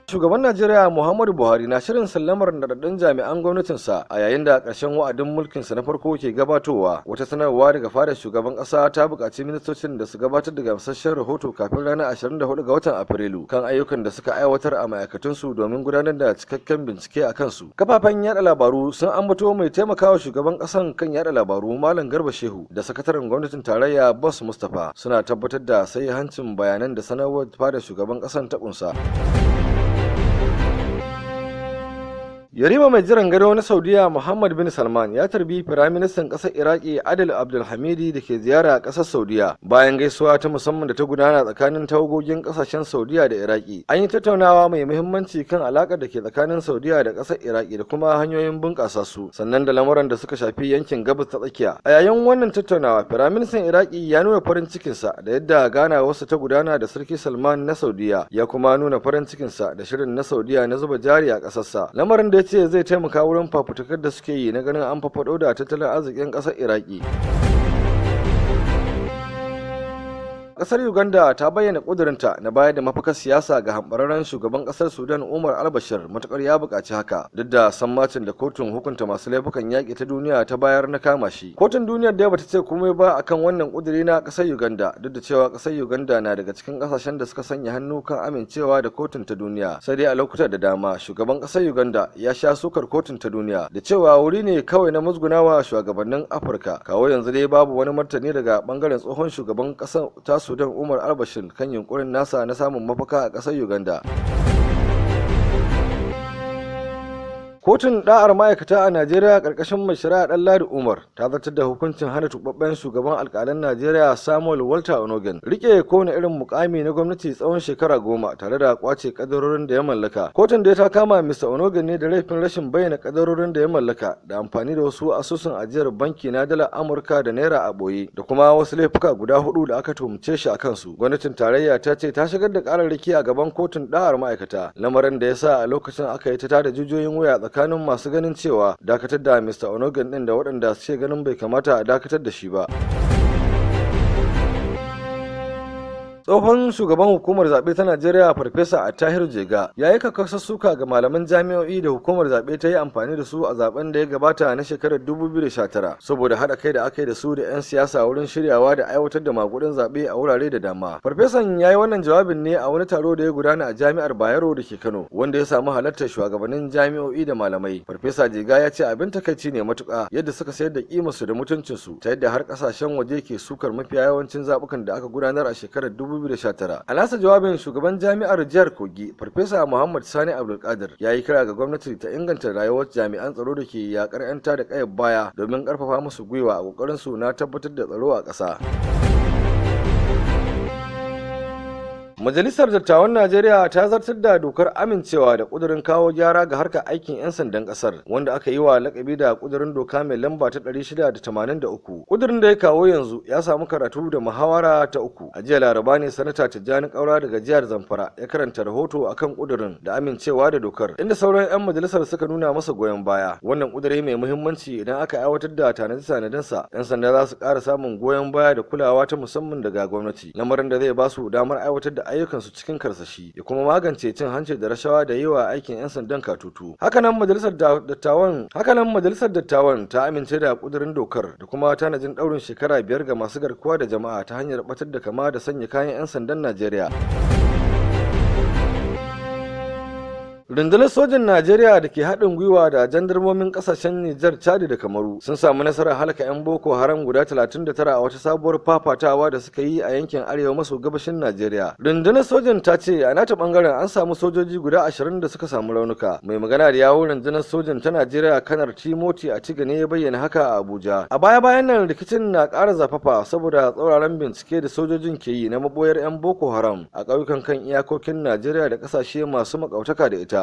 Shugaban Najeriya Muhammadu Buhari na shirin sallamar naɗaɗɗun jami'an gwamnatinsa a yayin da ƙarshen wa'adin mulkinsa na farko ke gabatowa. Wata sanarwa daga fadar shugaban ƙasa ta buƙaci ministocin da su gabatar da gamsasshen rahoto kafin ranar 24 ga watan Afrilu kan ayyukan da suka aiwatar a ma'aikatunsu domin gudanar da cikakken bincike a kansu. Kafafen yaɗa labaru sun ambato mai taimakawa shugaban ƙasan kan yaɗa labaru Malam Garba Shehu da sakataren gwamnatin tarayya Boss Mustapha suna tabbatar da sahihancin bayanan da sanarwar fadar shugaban ƙasan ta ƙunsa. Yarima mai jiran gado na Saudiya Muhammad bin Salman ya tarbi Firaministan ƙasar Iraki Adil Abdulhamidi da ke ziyara a ƙasar Saudiya bayan gaisuwa ta musamman da ta gudana tsakanin tawagogin ƙasashen Saudiya da Iraki. An yi tattaunawa mai muhimmanci kan alaƙar da ke tsakanin Saudiya da ƙasar Iraki da kuma hanyoyin bunƙasa su, sannan da lamuran da suka shafi yankin Gabas ta Tsakiya. A yayin wannan tattaunawa, Firaministan Iraki ya nuna farin cikinsa da yadda ganawarsa ta gudana da Sarki Salman na Saudiya, ya kuma nuna farin cikinsa da shirin na Saudiya na zuba jari a ƙasarsa. Lamarin da ce zai taimaka wurin fafutukar da suke yi na ganin an farfaɗo da tattalin arzikin ƙasar Iraki. Kasar Uganda ta bayyana ƙudurinta na bayar da mafakar siyasa ga hambararren shugaban ƙasar Sudan Umar al-Bashir matukar ya buƙaci haka, duk da sammacin da kotun hukunta masu laifukan yaƙi ta duniya ta bayar na kama shi. Kotun duniyar da bata ce komai ba akan wannan ƙuduri na ƙasar Uganda, duk da cewa ƙasar Uganda na daga cikin ƙasashen da suka sanya hannu kan amincewa da kotun ta duniya. Sai dai a lokuta da dama shugaban ƙasar Uganda ya sha sukar kotun ta duniya da cewa wuri ne kawai na musgunawa shugabannin Afirka. Kawo yanzu dai babu wani martani daga bangaren tsohon shugaban ƙasar ta Sudan Umar al-Bashir kan yunkurin nasa na samun mafaka a ƙasar Uganda. Kotun da'ar ma'aikata a Najeriya ƙarƙashin mai shari'a Ɗanladi Umar ta zartar da hukuncin hana tubabben shugaban alƙalan Najeriya Samuel Walter Onogen rike kowane irin mukami na gwamnati tsawon shekara 10 tare da kwace kadarorin da ya mallaka. Kotun da ta kama Mr. Onogen ne da laifin rashin bayyana kadarorin da ya mallaka da amfani da wasu asusun ajiyar banki na dalar Amurka da naira a boye da kuma wasu laifuka guda 4 da aka tuhumce shi a kansu. Gwamnatin tarayya ta ce ta shigar da kararraki a gaban kotun da'ar ma'aikata, lamarin da ya sa a lokacin aka yi ta tada jijiyoyin wuya tsakanin masu ganin cewa dakatar da Mr. Onogen din da waɗanda suke ganin bai kamata a dakatar da shi ba. Tsohon shugaban hukumar zaɓe ta Najeriya Farfesa Attahiru Jega ya yi kakkausar suka ga malaman jami'o'i da hukumar zaɓe ta yi amfani da su a zaben da ya gabata na shekarar 2019 saboda haɗa kai da aka yi da su da 'yan siyasa wurin shiryawa da aiwatar da magudin zaɓe a wurare da dama. Farfesan ya yi wannan jawabin ne a wani taro da ya gudana a Jami'ar Bayero da ke Kano, wanda ya samu halartar shugabannin jami'o'i da malamai. Farfesa Jega ya ce abin takaici ne matuƙa yadda suka sayar da kimarsu da mutuncinsu ta yadda har ƙasashen waje ke sukar mafiya yawancin zaɓukan da aka gudanar a shekarar 2019. A nasa jawabin shugaban jami'ar jihar Kogi Farfesa Muhammad Sani Abdulkadir ya yi kira ga gwamnati ta inganta rayuwar jami'an tsaro da ke yakar 'yan tada kayar baya domin karfafa musu gwiwa a kokarin su na tabbatar da tsaro a ƙasa. Majalisar Dattawan Najeriya ta zartar da dokar amincewa da kudurin kawo gyara ga harkar aikin 'yan sandan kasar, wanda aka yi wa lakabi da kudurin doka mai lamba ta 683. Kudurin da ya kawo yanzu ya samu karatu da muhawara ta 3. A jiya Laraba ne Sanata Tijjani Kaura daga jihar Zamfara ya karanta rahoto akan kudurin da amincewa da dokar, inda sauran 'yan majalisar suka nuna masa goyon baya. Wannan kuduri mai muhimmanci idan aka aiwatar da tanade-tanadensa, 'yan sanda za su ƙara samun goyon baya da kulawa ta musamman daga gwamnati, lamarin da zai ba su damar aiwatar da ayyukansu cikin karsashi ya kuma magance cin hanci da rashawa da yi wa aikin 'yan sandan katutu. Hakanan majalisar dattawan ta amince da kudirin dokar da kuma tanajin daurin shekara 5 ga masu garkuwa da jama'a ta hanyar batar da kama da sanya kayan 'yan sandan Najeriya. Rundunar sojin Najeriya da ke haɗin gwiwa da jandarmomin ƙasashen Nijar, Chad da Kamaru sun samu nasarar halaka 'yan Boko Haram guda 39 a wata sabuwar fafatawa da suka yi a yankin arewa maso gabashin Najeriya. Rundunar sojin ta ce a nata bangaren an samu sojoji guda 20 da suka samu raunuka. Mai magana da yawun rundunar sojin ta Najeriya Kanar Timothy Atiga ne ya bayyana haka a Abuja. A baya-bayan nan rikicin na ƙara zafafa saboda tsauraran bincike da sojojin ke yi na maboyar 'yan Boko Haram a ƙauyukan kan iyakokin Najeriya da ƙasashe masu makautaka da ita.